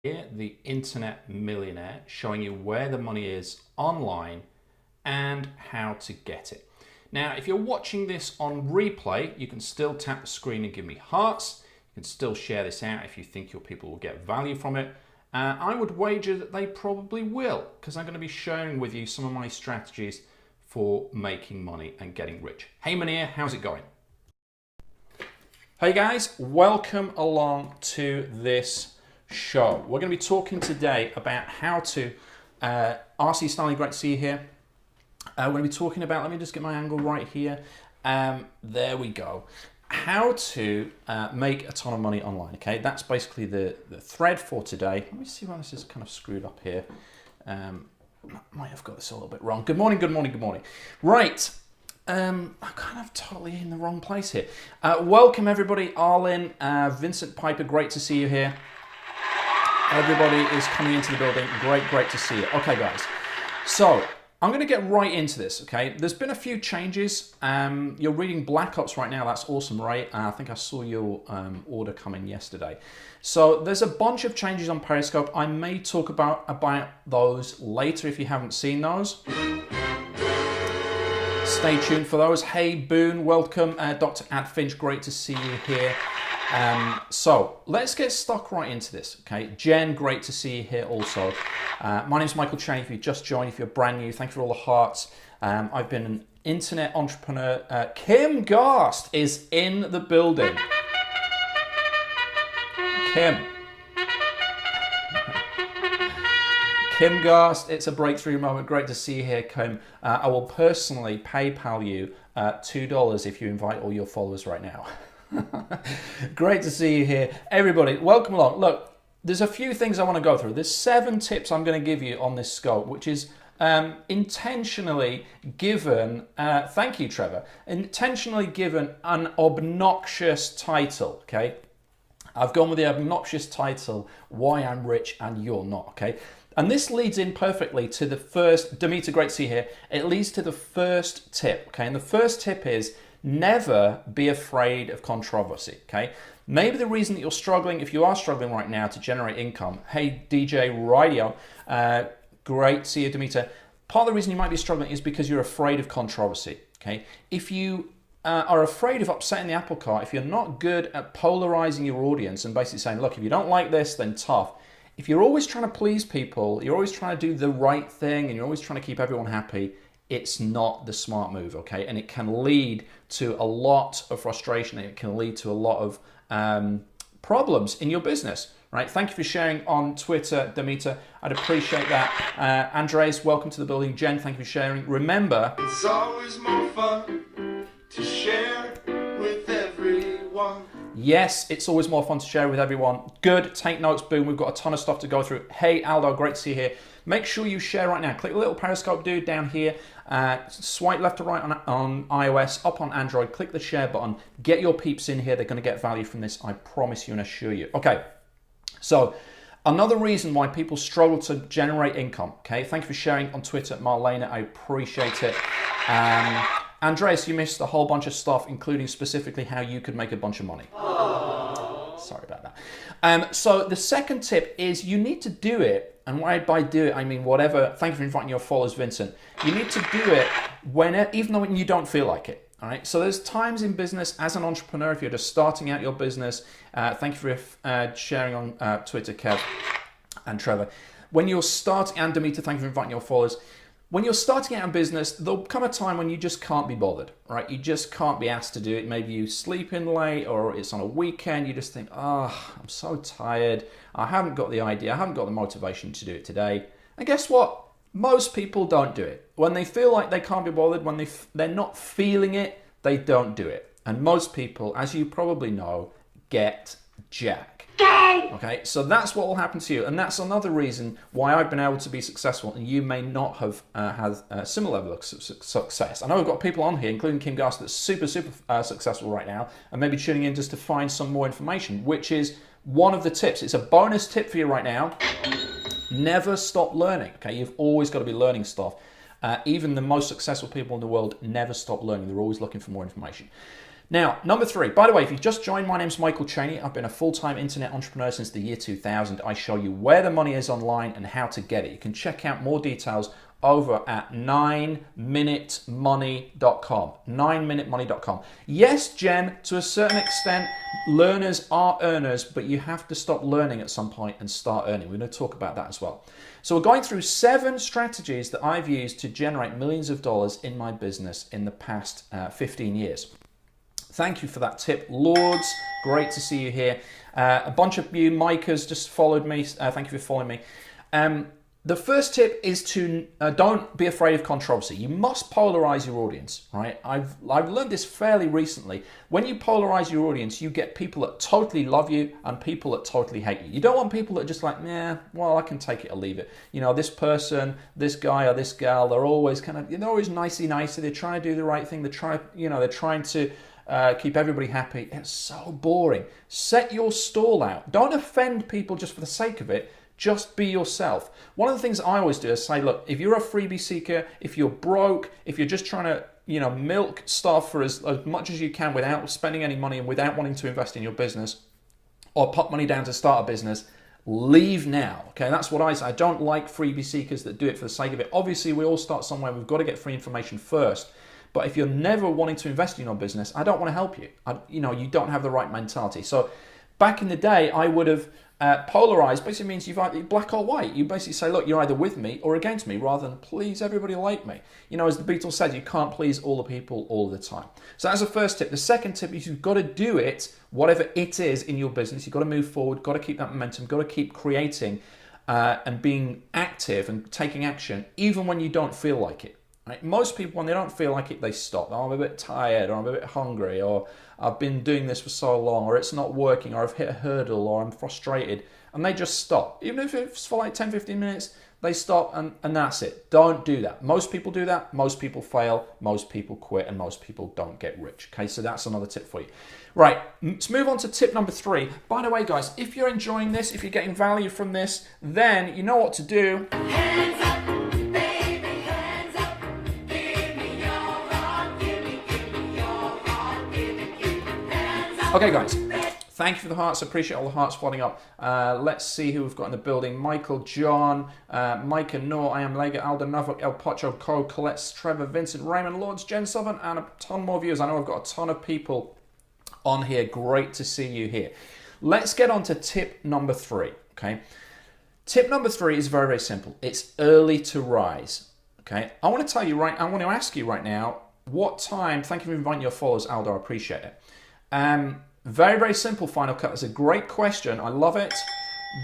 Here, the Internet Millionaire, showing you where the money is online and how to get it. Now, if you're watching this on replay, you can still tap the screen and give me hearts. You can still share this out if you think your people will get value from it. I would wager that they probably will, because I'm going to be sharing with you some of my strategies for making money and getting rich. Hey Munir, how's it going? Hey guys, welcome along to this show. We're going to be talking today about how to, RC Stanley, great to see you here. We're going to be talking about, let me just get my angle right here. There we go. How to make a ton of money online, okay? That's basically the thread for today. Let me see why this is kind of screwed up here. Might have got this a little bit wrong. Good morning, good morning, good morning. Right. I'm kind of totally in the wrong place here. Welcome everybody. Arlen, Vincent Piper, great to see you here. Everybody is coming into the building. Great to see you. Okay, guys. So I'm going to get right into this, okay? There's been a few changes. You're reading Black Ops right now. That's awesome, right? I think I saw your order come in yesterday. So there's a bunch of changes on Periscope. I may talk about those later if you haven't seen those. Stay tuned for those. Hey, Boone, welcome. Dr. Adfinch, great to see you here. So let's get stuck right into this, okay? Jen, great to see you here also. My name is Michael Cheney. If you just joined, if you're brand new, thank you for all the hearts. I've been an internet entrepreneur. Kim Garst is in the building. Kim Garst, it's a breakthrough moment. Great to see you here, Kim. I will personally PayPal you $2 if you invite all your followers right now. Great to see you here. Everybody, welcome along. Look, there's a few things I want to go through. There's 7 tips I'm going to give you on this scope, which is intentionally given, thank you, Trevor, intentionally given an obnoxious title, okay? I've gone with the obnoxious title, Why I'm Rich and You're Not, okay? And this leads in perfectly to the first, Demeter, great to see you here. It leads to the first tip, okay? And the first tip is, never be afraid of controversy, okay? Maybe the reason that you're struggling, if you are struggling right now to generate income, hey DJ Radio, great to see you, Demeter. Part of the reason you might be struggling is because you're afraid of controversy, okay? If you are afraid of upsetting the apple cart, if you're not good at polarizing your audience and basically saying, look, if you don't like this, then tough. If you're always trying to please people, you're always trying to do the right thing, and you're always trying to keep everyone happy, it's not the smart move, okay? And it can lead to a lot of frustration. It can lead to a lot of problems in your business, right? Thank you for sharing on Twitter, Demeter. I'd appreciate that. Andres, welcome to the building. Jen, thank you for sharing. Remember, it's always more fun to share with everyone. Yes, it's always more fun to share with everyone. Good, take notes, boom. We've got a ton of stuff to go through. Hey, Aldo, great to see you here. Make sure you share right now. Click the little Periscope dude down here. Swipe left to right on iOS, up on Android. Click the share button. Get your peeps in here. They're going to get value from this. I promise you and assure you. Okay, so another reason why people struggle to generate income. Okay, thank you for sharing on Twitter, Marlena. I appreciate it. Andreas, you missed a whole bunch of stuff, including specifically how you could make a bunch of money. Aww. Sorry about that. So the second tip is you need to do it, and by do it, I mean whatever. Thank you for inviting your followers, Vincent. You need to do it even though you don't feel like it. All right. So there's times in business as an entrepreneur, if you're just starting out your business. Thank you for sharing on Twitter, Kev and Trevor. When you're starting, and Demeter, thank you for inviting your followers. When you're starting out in business, there'll come a time when you just can't be bothered, right? You just can't be asked to do it. Maybe you sleep in late or it's on a weekend. You just think, oh, I'm so tired. I haven't got the idea. I haven't got the motivation to do it today. And guess what? Most people don't do it. When they feel like they can't be bothered, when they're not feeling it, they don't do it. And most people, as you probably know, get jack. Okay, so that's what will happen to you, and that's another reason why I've been able to be successful, and you may not have had a similar level of success. I know we've got people on here, including Kim Garst, that's super successful right now, and maybe tuning in just to find some more information, which is one of the tips. It's a bonus tip for you right now. Never stop learning. Okay, you've always got to be learning stuff. Even the most successful people in the world never stop learning. They're always looking for more information. Now, number 3, by the way, if you just joined, my name's Michael Cheney. I've been a full-time internet entrepreneur since the year 2000. I show you where the money is online and how to get it. You can check out more details over at 9minutemoney.com. 9minutemoney.com. Yes, Jen, to a certain extent, learners are earners, but you have to stop learning at some point and start earning. We're going to talk about that as well. So we're going through 7 strategies that I've used to generate millions of dollars in my business in the past 15 years. Thank you for that tip, Lords. Great to see you here. A bunch of you, Mike has just followed me. Thank you for following me. The first tip is to don't be afraid of controversy. You must polarize your audience, right? I've learned this fairly recently. When you polarize your audience, you get people that totally love you and people that totally hate you. You don't want people that are just like, yeah, well, I can take it or leave it. You know, this person, this guy or this gal, they're always they're always nicey. They're trying to do the right thing. They're trying to keep everybody happy. It's so boring. Set your stall out. Don't offend people just for the sake of it. Just be yourself. One of the things I always do is say, look, if you're a freebie seeker, if you're broke, if you're just trying to, milk stuff for as much as you can without spending any money and without wanting to invest in your business or put money down to start a business, leave now. Okay, that's what I say. I don't like freebie seekers that do it for the sake of it. Obviously, we all start somewhere. We've got to get free information first. But if you're never wanting to invest in your business, I don't want to help you. You don't have the right mentality. So back in the day, I would have polarized. Basically means you've either black or white. You basically say, look, you're either with me or against me, rather than please everybody like me. As the Beatles said, you can't please all the people all the time. So that's the first tip. The second tip is you've got to do it, whatever it is in your business. You've got to move forward, got to keep that momentum, got to keep creating and being active and taking action, even when you don't feel like it. Right? Most people, when they don't feel like it, they stop. Oh, I'm a bit tired, or I'm a bit hungry, or I've been doing this for so long, or it's not working, or I've hit a hurdle, or I'm frustrated, and they just stop. Even if it's for like 10, 15 minutes, they stop and that's it. Don't do that. Most people do that. Most people fail. Most people quit, and most people don't get rich. Okay, so that's another tip for you. Right, let's move on to tip number 3. By the way, guys, if you're enjoying this, if you're getting value from this, then you know what to do. Hands up, baby, hands up. Give me your heart, give me your heart, give me hands up. Okay, guys. Thank you for the hearts. I appreciate all the hearts flooding up. Let's see who we've got in the building. Michael, John, Micah, Noor, I Am Lega, Aldo, Novak, El Pocho, Cole, Colette, Trevor, Vincent, Raymond, Lords, Jen Southern, and a ton more viewers. I know I've got a ton of people on here. Great to see you here. Let's get on to tip number 3. Okay. Tip number 3 is very, very simple. It's early to rise. Okay. I want to ask you right now, what time, thank you for inviting your followers, Aldo, I appreciate it. Very, very simple, Final Cut. It's a great question. I love it.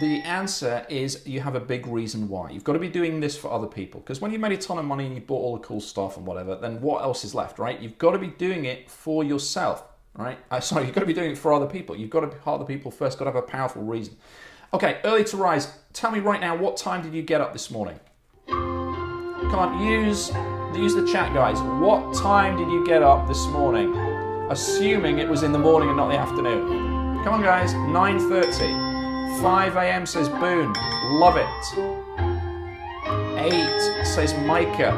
The answer is you have a big reason why. You've got to be doing this for other people. Because when you've made a ton of money and you bought all the cool stuff and whatever, then what else is left, right? You've got to be doing it for yourself, right? You've got to be doing it for other people. You've got to be part of the people first. Got to have a powerful reason. Okay, early to rise. Tell me right now, what time did you get up this morning? Come on, use the chat, guys. What time did you get up this morning? Assuming it was in the morning and not the afternoon. Come on, guys. 9:30. 5 a.m. says Boone. Love it. 8 says Micah.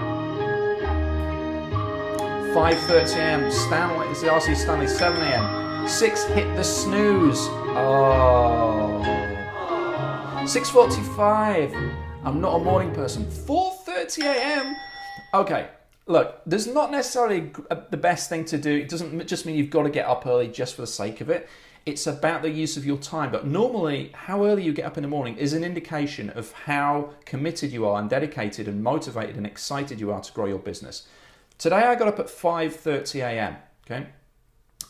5:30 a.m. Stanley. This is RC Stanley. 7 a.m. 6 hit the snooze. Oh. 6:45. I'm not a morning person. 4:30 a.m. Okay. Look, there's not necessarily the best thing to do. It doesn't just mean you've got to get up early just for the sake of it. It's about the use of your time. But normally, how early you get up in the morning is an indication of how committed you are and dedicated and motivated and excited you are to grow your business. Today, I got up at 5:30 a.m., okay?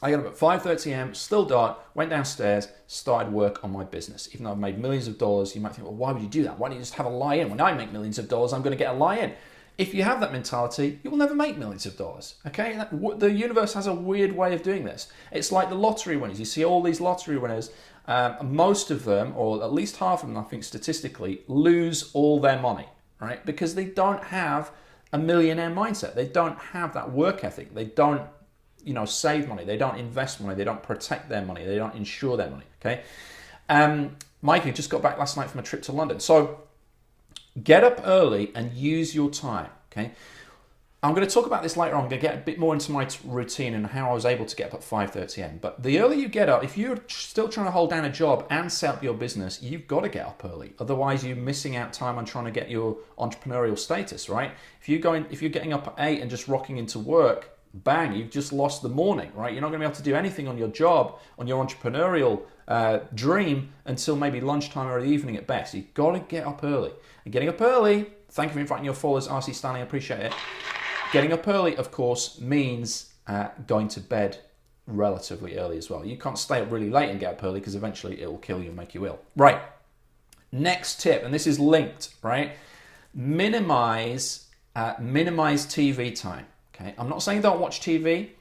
I got up at 5:30 a.m., still dark, went downstairs, started work on my business. Even though I've made millions of dollars, you might think, well, why would you do that? Why don't you just have a lie-in? When I make millions of dollars, I'm going to get a lie-in. If you have that mentality, you will never make millions of dollars, okay? The universe has a weird way of doing this. It's like the lottery winners. You see all these lottery winners, most of them, or at least half of them, I think statistically, lose all their money, right? Because they don't have a millionaire mindset. They don't have that work ethic. They don't, save money. They don't invest money. They don't protect their money. They don't insure their money, okay? Mikey just got back last night from a trip to London. So get up early and use your time, okay? I'm going to talk about this later on. I'm going to get a bit more into my routine and how I was able to get up at 5:30 a.m. But the earlier you get up, if you're still trying to hold down a job and set up your business, you've got to get up early. Otherwise, you're missing out time on trying to get your entrepreneurial status, right? If you're getting up at 8 and just rocking into work, bang, you've just lost the morning, right? You're not going to be able to do anything on your job, on your entrepreneurial dream until maybe lunchtime or the evening at best. You've got to get up early. And getting up early, thank you for inviting your followers, RC Stanley, I appreciate it. Getting up early, of course, means going to bed relatively early as well. You can't stay up really late and get up early because eventually it will kill you and make you ill. Right. Next tip, and this is linked, right? Minimize TV time. Okay. I'm not saying don't watch TV,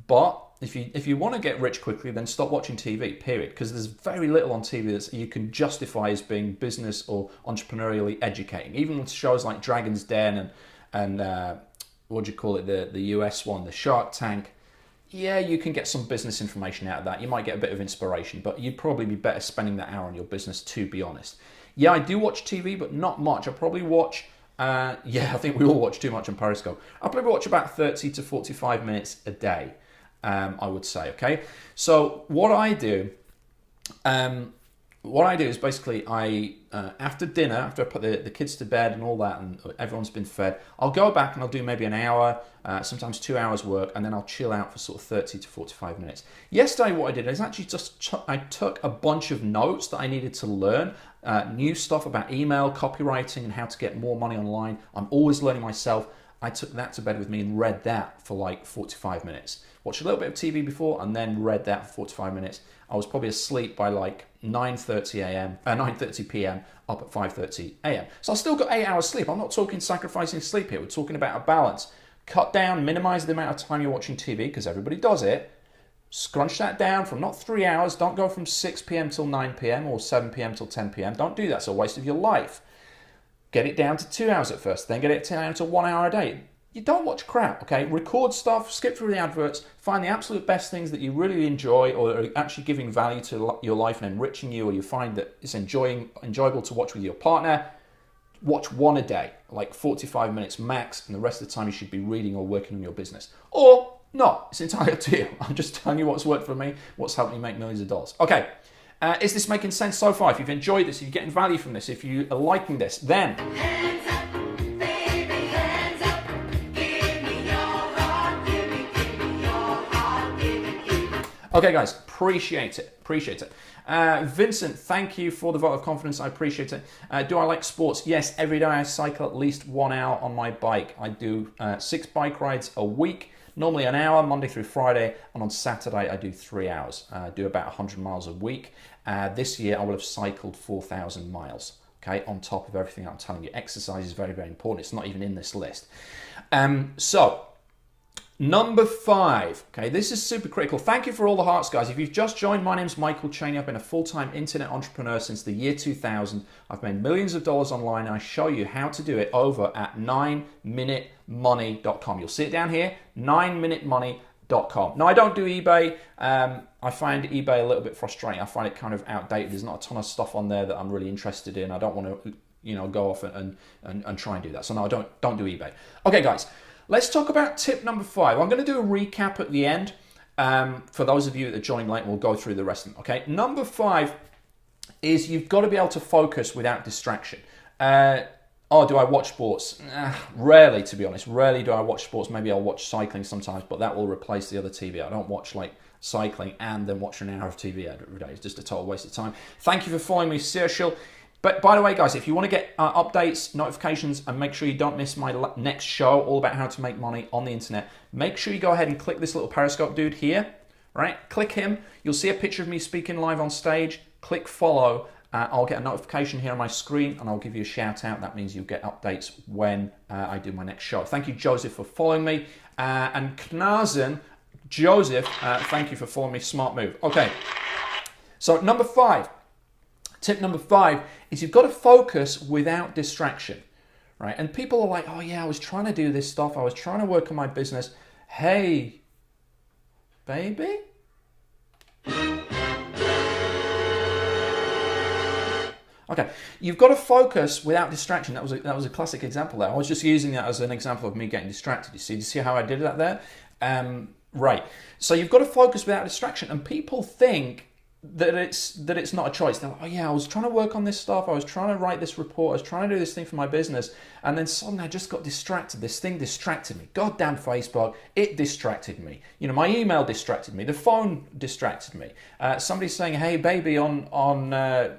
but if you want to get rich quickly, then stop watching TV, period. Because there's very little on TV that you can justify as being business or entrepreneurially educating. Even with shows like Dragon's Den and what do you call it, the US one, the Shark Tank, yeah, you can get some business information out of that. You might get a bit of inspiration, but you'd probably be better spending that hour on your business, to be honest. Yeah, I do watch TV, but not much. I probably watch, I think we all watch too much on Periscope. I probably watch about 30 to 45 minutes a day, I would say, okay? So what I do is basically after dinner, after I put the kids to bed and all that, and everyone's been fed, I'll go back and I'll do maybe an hour, sometimes 2 hours work, and then I'll chill out for sort of 30 to 45 minutes. Yesterday, what I did is actually I took a bunch of notes that I needed to learn, new stuff about email, copywriting, and how to get more money online. I'm always learning myself. I took that to bed with me and read that for like 45 minutes. Watched a little bit of TV before and then read that for 45 minutes. I was probably asleep by like 9:30 p.m. up at 5:30 a.m. So I've still got 8 hours sleep. I'm not talking sacrificing sleep here. We're talking about a balance. Cut down, minimize the amount of time you're watching TV because everybody does it. Scrunch that down from not 3 hours. Don't go from 6 p.m. till 9 p.m. or 7 p.m. till 10 p.m. Don't do that. It's a waste of your life. Get it down to 2 hours at first, then get it down to 1 hour a day. You don't watch crap, okay? Record stuff, skip through the adverts, find the absolute best things that you really enjoy or are actually giving value to your life and enriching you, or you find that it's enjoyable to watch with your partner. Watch one a day, like 45 minutes max, and the rest of the time you should be reading or working on your business. Or not, it's entirely up to you. I'm just telling you what's worked for me, what's helped me make millions of dollars. Okay, is this making sense so far? If you've enjoyed this, if you're getting value from this, if you are liking this, then... Hands up, baby, hands up. Give me your heart, give me your heart, give me. Okay, guys, appreciate it. Vincent, thank you for the vote of confidence. I appreciate it. Do I like sports? Yes, every day I cycle at least 1 hour on my bike. I do 6 bike rides a week, normally an hour, Monday through Friday, and on Saturday I do 3 hours. I do about 100 miles a week. This year I will have cycled 4,000 miles. Okay, on top of everything I'm telling you. Exercise is very, very important. It's not even in this list. So, number 5. Okay, this is super critical. Thank you for all the hearts, guys. If you've just joined, my name's Michael Cheney. I've been a full-time internet entrepreneur since the year 2000. I've made millions of dollars online, and I show you how to do it over at 9minutemoney.com. You'll see it down here, 9minutemoney.com. Now, I don't do eBay. I find eBay a little bit frustrating. I find it kind of outdated. There's not a ton of stuff on there that I'm really interested in. I don't want to, go off and try and do that. So no, I don't do eBay. Okay, guys, let's talk about tip number 5. I'm going to do a recap at the end. For those of you that joined late, we'll go through the rest of them. Okay, number 5 is you've got to be able to focus without distraction. Do I watch sports? Rarely, to be honest. Rarely do I watch sports. Maybe I'll watch cycling sometimes, but that will replace the other TV. I don't watch like cycling and then watch an hour of TV every day. It's just a total waste of time. Thank you for following me, Sergio. But by the way, guys, if you want to get updates, notifications, and make sure you don't miss my next show all about how to make money on the internet, make sure you go ahead and click this little Periscope dude here, right? Click him. You'll see a picture of me speaking live on stage. Click follow. I'll get a notification here on my screen, and I'll give you a shout out. That means you'll get updates when I do my next show. Thank you, Joseph, for following me. And Knazen, Joseph, thank you for following me. Smart move. Okay, so number 5. Tip number 5 is you've got to focus without distraction, right? And people are like, oh yeah, I was trying to do this stuff. I was trying to work on my business. Hey, baby. Okay, you've got to focus without distraction. That was a classic example there. I was just using that as an example of me getting distracted. You see how I did that there? Right. So you've got to focus without distraction, and people think that it's not a choice. They're like, oh yeah, I was trying to work on this stuff. I was trying to write this report. I was trying to do this thing for my business, and then suddenly I just got distracted. This thing distracted me. Goddamn Facebook, it distracted me. You know, my email distracted me. The phone distracted me. Somebody saying, "Hey, baby," on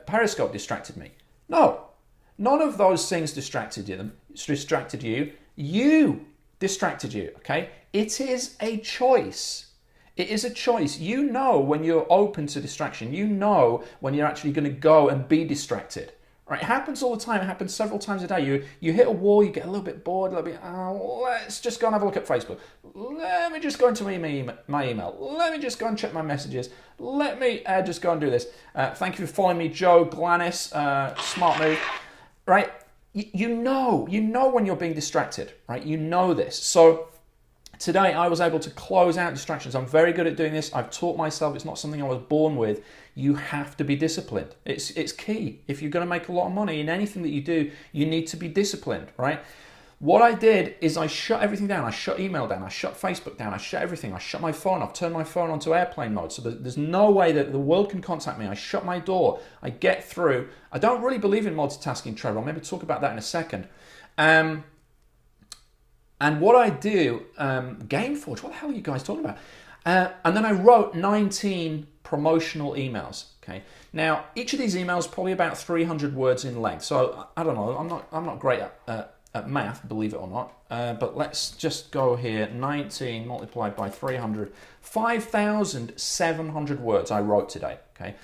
Periscope distracted me. No, none of those things distracted you. You distracted you. Okay, it is a choice. It is a choice. You know when you're open to distraction. You know when you're actually going to go and be distracted. Right? It happens all the time. It happens several times a day. You hit a wall, you get a little bit bored, a little bit, let's just go and have a look at Facebook. Let me just go into my email. Let me just go and check my messages. Let me just go and do this. Thank you for following me, Joe Glannis. Smart move. Right? You know when you're being distracted. Right? You know this. So today I was able to close out distractions. I'm very good at doing this. I've taught myself. It's not something I was born with. You have to be disciplined. It's key. If you're going to make a lot of money in anything that you do, you need to be disciplined, right? What I did is I shut everything down. I shut email down. I shut Facebook down. I shut everything. I shut my phone off. Turned my phone onto airplane mode. So there's no way that the world can contact me. I shut my door. I get through. I don't really believe in multitasking, Trevor. I'll maybe talk about that in a second. And what I do, Gameforge, what the hell are you guys talking about? And then I wrote 19 promotional emails. Okay. Now each of these emails probably about 300 words in length. So I don't know. I'm not great at math, believe it or not. But let's just go here. 19 multiplied by 300, 5,700 words I wrote today. Okay.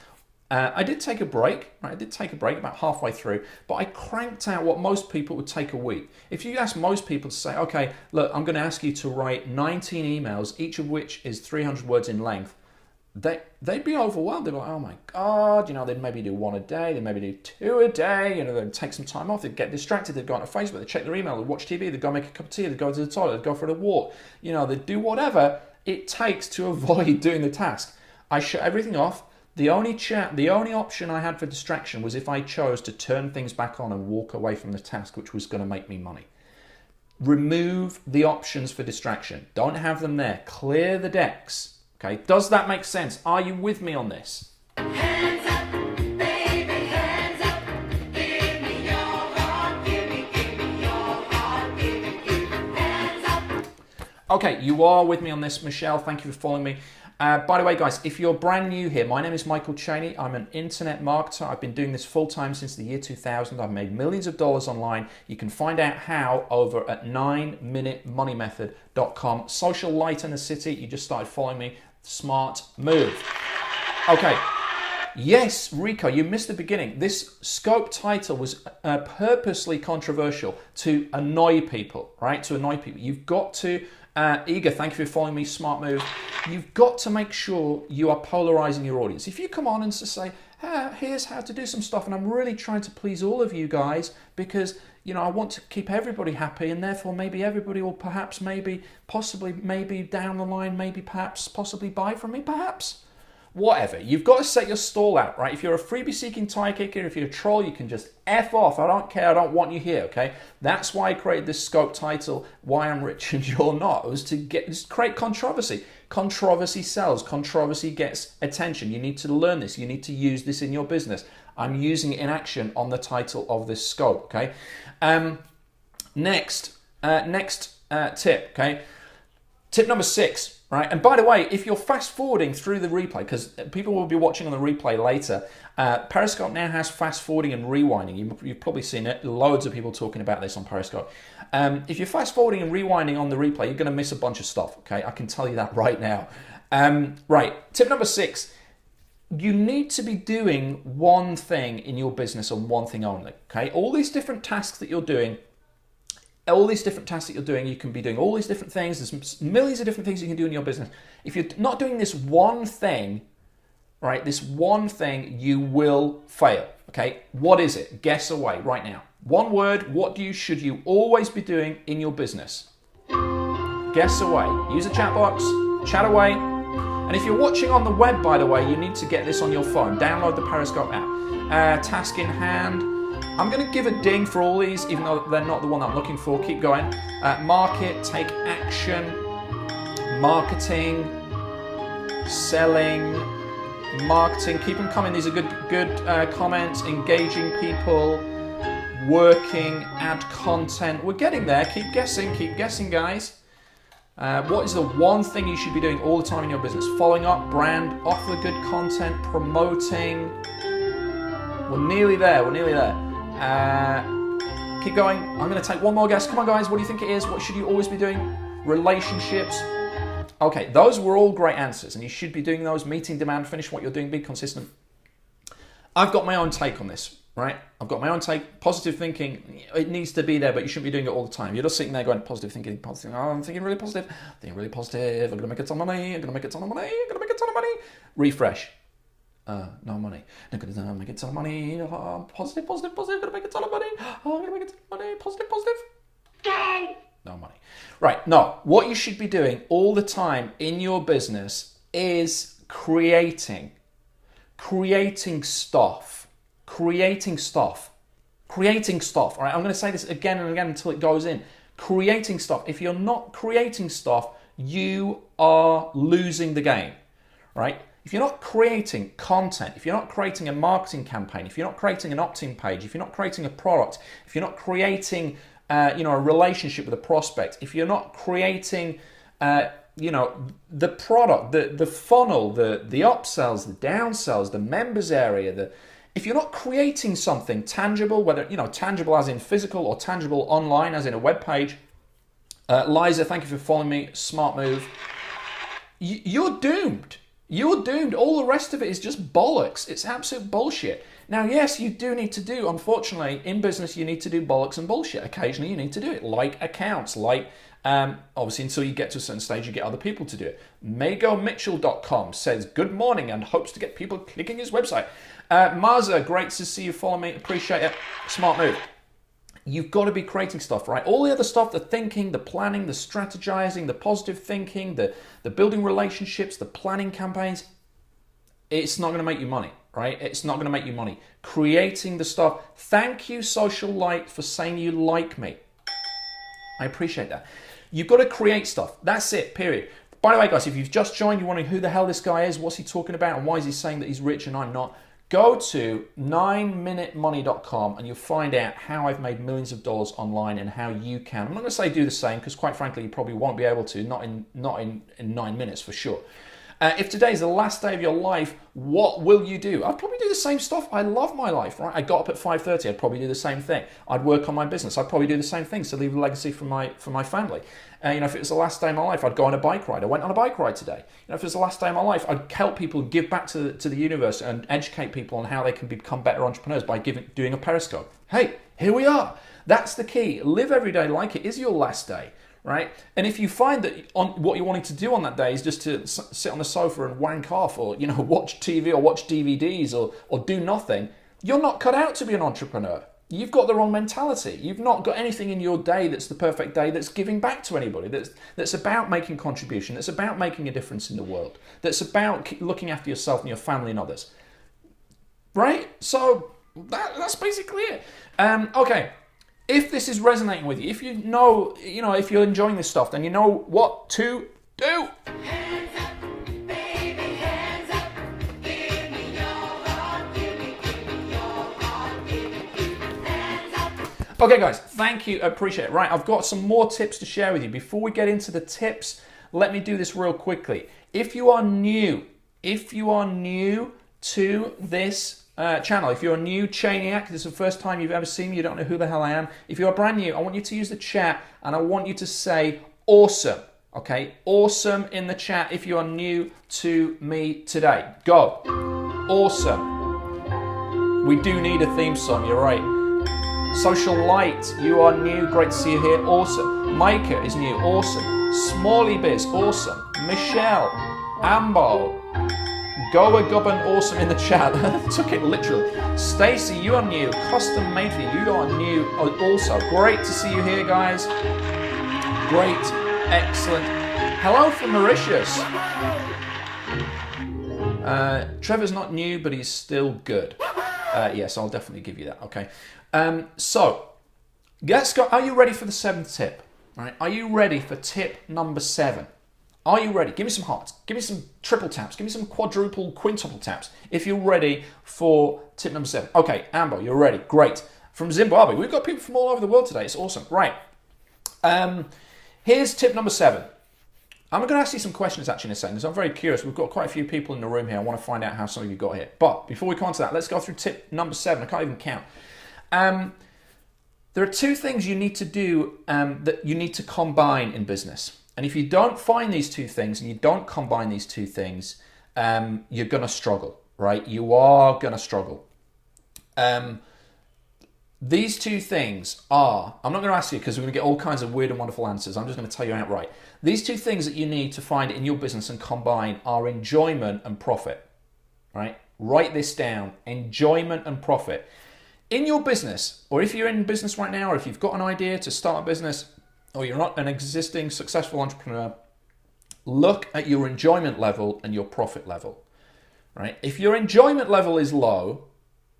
I did take a break, right? I did take a break about halfway through, but I cranked out what most people would take a week. If you ask most people to say, okay, look, I'm going to ask you to write 19 emails, each of which is 300 words in length, they'd be overwhelmed. They'd be like, oh my God, they'd maybe do one a day, they'd maybe do two a day, they'd take some time off, they'd get distracted, they'd go onto Facebook, they'd check their email, they'd watch TV, they'd go make a cup of tea, they'd go to the toilet, they'd go for a walk, they'd do whatever it takes to avoid doing the task. I shut everything off. The only option I had for distraction was if I chose to turn things back on and walk away from the task, which was going to make me money. Remove the options for distraction. Don't have them there. Clear the decks. Okay, does that make sense? Are you with me on this? Hands up, baby, hands up. Give me your heart, give me your heart, give me hands up. Okay, you are with me on this, Michelle. Thank you for following me. By the way, guys, if you're brand new here, my name is Michael Cheney. I'm an internet marketer. I've been doing this full-time since the year 2000. I've made millions of dollars online. You can find out how over at 9minutemoneymethod.com. Social light in the city. You just started following me. Smart move. Okay. Yes, Rico, you missed the beginning. This scope title was purposely controversial to annoy people, right? To annoy people. You've got to... Eager, thank you for following me, smart move. You've got to make sure you are polarizing your audience. If you come on and say, here's how to do some stuff, and I'm really trying to please all of you guys because, I want to keep everybody happy, and therefore maybe everybody will perhaps, possibly down the line, possibly buy from me, perhaps. Whatever. You've got to set your stall out, right? If you're a freebie-seeking tire kicker, if you're a troll, you can just F off. I don't care. I don't want you here, okay? That's why I created this scope title, Why I'm Rich and You're Not. It was to create controversy. Controversy sells. Controversy gets attention. You need to learn this. You need to use this in your business. I'm using it in action on the title of this scope, okay? Next tip, okay? Tip number 6. Right, and by the way, if you're fast forwarding through the replay, because people will be watching on the replay later, Periscope now has fast forwarding and rewinding. You've probably seen it. Loads of people talking about this on Periscope. If you're fast forwarding and rewinding on the replay, you're going to miss a bunch of stuff. Okay, I can tell you that right now. Right, tip number 6. You need to be doing one thing in your business and one thing only. Okay, all these different tasks that you're doing. You can be doing all these different things. There's millions of different things you can do in your business. If you're not doing this one thing, right, you will fail, okay? What is it? Guess away right now. One word, should you always be doing in your business? Guess away. Use the chat box, chat away. And if you're watching on the web, by the way, you need to get this on your phone. Download the Periscope app. Task in hand. I'm going to give a ding for all these, even though they're not the one I'm looking for. Keep going. Market, take action, marketing, selling, marketing. Keep them coming. These are good comments. Engaging people, working, add content. We're getting there. Keep guessing, guys. What is the one thing you should be doing all the time in your business? Following up, brand, offer good content, promoting. We're nearly there. Keep going. I'm going to take one more guess. Come on, guys. What do you think it is? What should you always be doing? Relationships. Okay, those were all great answers, and you should be doing those. Meeting demand, finish what you're doing, be consistent. I've got my own take on this, right? I've got my own take. Positive thinking, it needs to be there, but you shouldn't be doing it all the time. You're just sitting there going, positive thinking, positive. Oh, I'm thinking really positive. I'm going to make a ton of money. I'm going to make a ton of money. Refresh. No money. I'm going to make a ton of money. Positive. Going to make a ton of money. Oh, I'm going to make a ton of money. Positive. No money. Right. No. What you should be doing all the time in your business is creating stuff. All right. I'm going to say this again and again until it goes in. Creating stuff. If you're not creating stuff, you are losing the game. Right. If you're not creating content, if you're not creating a marketing campaign, if you're not creating an opt-in page, if you're not creating a product, if you're not creating, a relationship with a prospect, if you're not creating, the product, the funnel, the upsells, the downsells, the members area, if you're not creating something tangible, whether tangible as in physical or tangible online as in a web page, Liza, thank you for following me. Smart move. You're doomed. You're doomed. All the rest of it is just bollocks. It's absolute bullshit. Now, yes, you do need to do, unfortunately, in business, you need to do bollocks and bullshit. Occasionally, you need to do it, like accounts, like, obviously, until you get to a certain stage, you get other people to do it. MagoMitchell.com says, good morning, and hopes to get people clicking his website. Marza, great to see you. Follow me. Appreciate it. Smart move. You've got to be creating stuff, right? All the other stuff, the thinking, the planning, the strategizing, the positive thinking, the building relationships, the planning campaigns, it's not going to make you money, right? It's not going to make you money. Creating the stuff. Thank you, Social Light, for saying you like me. I appreciate that. You've got to create stuff. That's it, period. By the way, guys, if you've just joined, you're wondering who the hell this guy is, what's he talking about, and why is he saying that he's rich and I'm not, go to 9minutemoney.com and you'll find out how I've made millions of dollars online and how you can. I'm not going to say do the same because quite frankly you probably won't be able to, not in 9 minutes for sure. If today is the last day of your life, what will you do? I'd probably do the same stuff. I love my life, right? I got up at 5:30. I'd probably do the same thing. I'd work on my business. I'd probably do the same things to leave a legacy for my family. If it was the last day of my life, I'd go on a bike ride. I went on a bike ride today. If it was the last day of my life, I'd help people give back to the universe and educate people on how they can become better entrepreneurs by doing a Periscope. Hey, here we are. That's the key. Live every day like it is your last day. Right? And if you find that what you're wanting to do on that day is just to sit on the sofa and wank off or, watch TV or watch DVDs or do nothing, you're not cut out to be an entrepreneur. You've got the wrong mentality. You've not got anything in your day that's the perfect day that's giving back to anybody, that's about making contribution, that's about making a difference in the world, that's about looking after yourself and your family and others. Right? So that's basically it. Okay. If this is resonating with you, if if you're enjoying this stuff, then you know what to do. Hands up, baby, hands up. Give me your heart, give me your heart, give me hands up. Okay, guys, thank you. I appreciate it. Right, I've got some more tips to share with you. Before we get into the tips, let me do this real quickly. If you are new to this channel, if you're a new Cheniac, this is the first time you've ever seen me, you don't know who the hell I am. If you are brand new, I want you to use the chat and I want you to say awesome. Okay, awesome in the chat if you are new to me today. Go. Awesome. We do need a theme song, you're right. Social Light, you are new, great to see you here, awesome. Micah is new, awesome. Smalley Biz, awesome. Michelle, Ambo, Goa Gubbin, awesome in the chat. Took it literally. Stacy, you are new. Custom made for you are new also. Great to see you here, guys. Great, excellent. Hello from Mauritius. Trevor's not new, but he's still good. Yes, I'll definitely give you that. Okay. So let's go. Are you ready for the 7th tip? All right. Are you ready for tip number 7? Are you ready? Give me some hearts. Give me some triple taps. Give me some quadruple, quintuple taps if you're ready for tip number 7. Okay, Amber, you're ready. Great. From Zimbabwe. We've got people from all over the world today. It's awesome. Right. Here's tip number 7. I'm going to ask you some questions actually in a second because I'm very curious. We've got quite a few people in the room here. I want to find out how some of you got here. But before we come on to that, let's go through tip number 7. I can't even count. There are 2 things you need to do that you need to combine in business. And if you don't find these 2 things and you don't combine these 2 things, you're going to struggle, right? You are going to struggle. These 2 things are, I'm not going to ask you because we're going to get all kinds of weird and wonderful answers. I'm just going to tell you outright. These 2 things that you need to find in your business and combine are enjoyment and profit, right? Write this down, enjoyment and profit. In your business, or if you're in business right now, or if you've got an idea to start a business, or you're not an existing successful entrepreneur, look at your enjoyment level and your profit level, right? If your enjoyment level is low,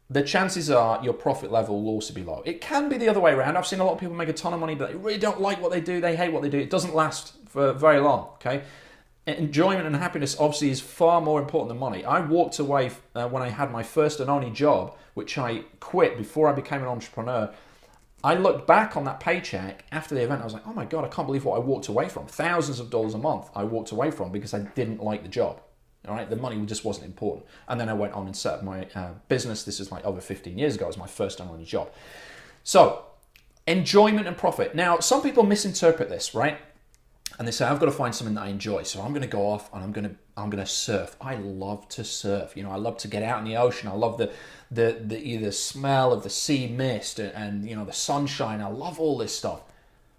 the chances are your profit level will also be low. It can be the other way around. I've seen a lot of people make a ton of money, but they really don't like what they do. They hate what they do. It doesn't last for very long, okay? Enjoyment and happiness obviously is far more important than money. I walked away when I had my first and only job, which I quit before I became an entrepreneur. I looked back on that paycheck after the event. I was like, oh my God, I can't believe what I walked away from. Thousands of dollars a month I walked away from because I didn't like the job. All right, the money just wasn't important. And then I went on and set up my business. This is like over 15 years ago. It was my first and only job. So enjoyment and profit. Now, some people misinterpret this, right? And they say, I've got to find something that I enjoy. So I'm going to go off and I'm going to surf. I love to surf. You know, I love to get out in the ocean. I love the smell of the sea mist and you know, the sunshine. I love all this stuff.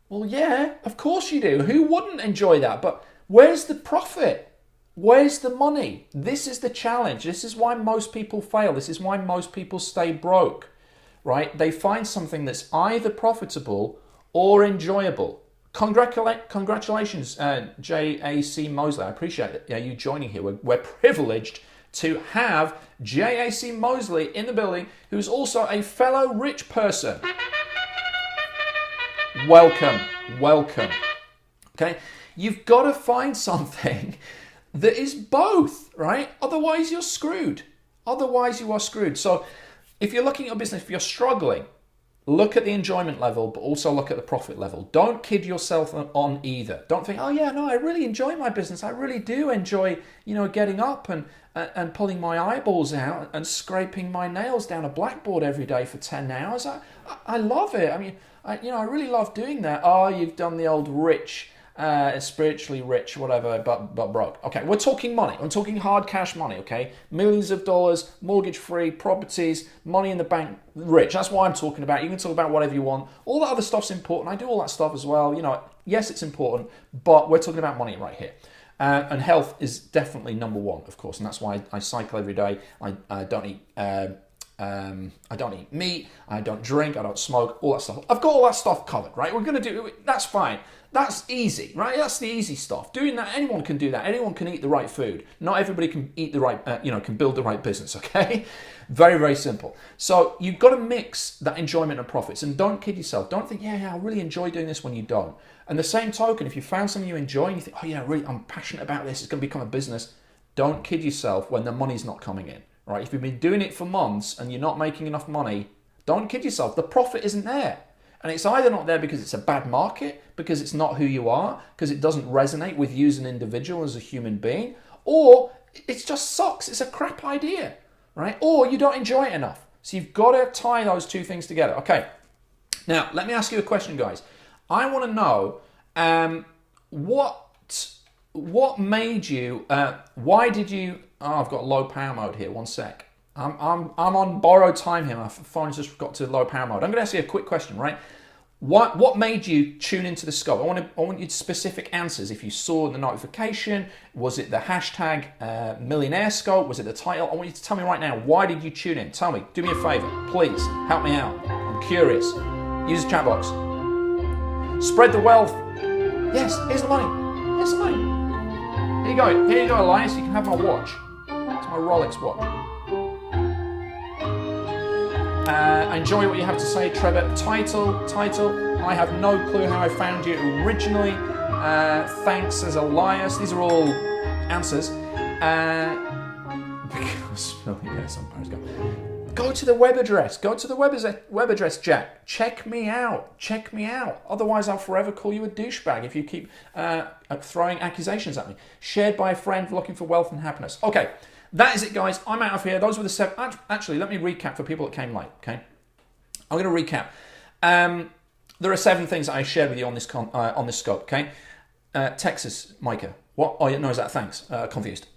Well, yeah, of course you do. Who wouldn't enjoy that? But where's the profit? Where's the money? This is the challenge. This is why most people fail. This is why most people stay broke, right? They find something that's either profitable or enjoyable. Congratulations, J.A.C. Mosley. I appreciate it. Yeah, you joining here. We're privileged to have J.A.C. Mosley in the building, who's also a fellow rich person. Welcome, welcome. Okay, you've got to find something that is both, right? Otherwise, you're screwed. Otherwise, you are screwed. So if you're looking at a business, if you're struggling, look at the enjoyment level, but also look at the profit level. Don't kid yourself on either. Don't think, oh yeah, no, I really enjoy my business. I really do enjoy, you know, getting up and pulling my eyeballs out and scraping my nails down a blackboard every day for 10 hours. I love it. I mean, I really love doing that. Oh, you've done the old rich, spiritually rich, whatever, but broke. Okay, we're talking money. I'm talking hard cash money, okay? Millions of dollars, mortgage-free, properties, money in the bank, rich. That's what I'm talking about. You can talk about whatever you want. All that other stuff's important. I do all that stuff as well. You know, yes, it's important, but we're talking about money right here. And health is definitely number one, of course, and that's why I cycle every day. I don't eat meat, I don't drink, I don't smoke, all that stuff. I've got all that stuff covered, right? We're going to do it. That's fine. That's easy, right? That's the easy stuff. Doing that, anyone can do that. Anyone can eat the right food. Not everybody can eat the right, can build the right business, okay? Very, very simple. So you've got to mix that enjoyment and profits, and don't kid yourself. Don't think, yeah, I really enjoy doing this when you don't. And the same token, if you found something you enjoy and you think, oh yeah, really, I'm passionate about this, it's going to become a business, don't kid yourself when the money's not coming in, right? If you've been doing it for months and you're not making enough money, don't kid yourself. The profit isn't there. And it's either not there because it's a bad market, because it's not who you are, because it doesn't resonate with you as an individual, as a human being, or it just sucks. It's a crap idea, right? Or you don't enjoy it enough. So you've got to tie those two things together. Okay. Now, let me ask you a question, guys. I want to know what made you, why did you, I've got low power mode here, one sec. I'm on borrowed time here. My phone's just got to low power mode. I'm going to ask you a quick question, right? What made you tune into the scope? I want you specific answers. If you saw the notification, was it the hashtag millionaire scope? Was it the title? I want you to tell me right now, why did you tune in? Tell me, do me a favor, please, help me out. I'm curious. Use the chat box. Spread the wealth. Yes, here's the money. Here's the money. Here you go, Elias, you can have my watch. It's my my Rolex watch. Enjoy what you have to say, Trevor. Title. I have no clue how I found you originally. Thanks, says Elias. These are all answers. Because, yes, on Periscope. Go to the web address. Go to the web address, Jack. Check me out. Otherwise, I'll forever call you a douchebag if you keep throwing accusations at me. Shared by a friend looking for wealth and happiness. Okay, that is it, guys. I'm out of here. Those were the 7. Actually, let me recap for people that came late. Okay, I'm going to recap. There are 7 things that I shared with you on this scope. Okay, Texas, Micah. What? Oh, yeah, no, is that thanks? Confused.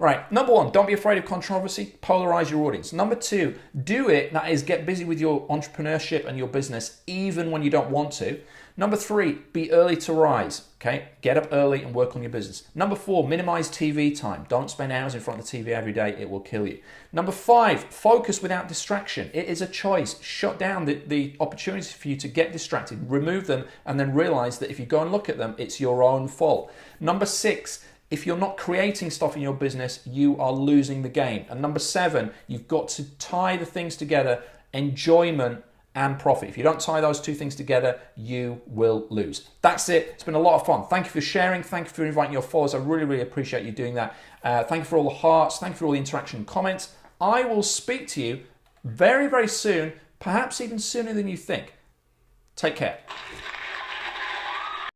Right, number 1, don't be afraid of controversy, polarize your audience. Number 2, do it, that is, get busy with your entrepreneurship and your business even when you don't want to. Number 3, be early to rise, okay? Get up early and work on your business. Number 4, minimize TV time. Don't spend hours in front of the TV every day, it will kill you. Number 5, focus without distraction. It is a choice. Shut down the opportunities for you to get distracted, remove them, and then realize that if you go and look at them, it's your own fault. Number 6, if you're not creating stuff in your business, you are losing the game. And number 7, you've got to tie the things together, enjoyment and profit. If you don't tie those 2 things together, you will lose. That's it. It's been a lot of fun. Thank you for sharing. Thank you for inviting your followers. I really, really appreciate you doing that. Thank you for all the hearts. Thank you for all the interaction and comments. I will speak to you very, very soon, perhaps even sooner than you think. Take care.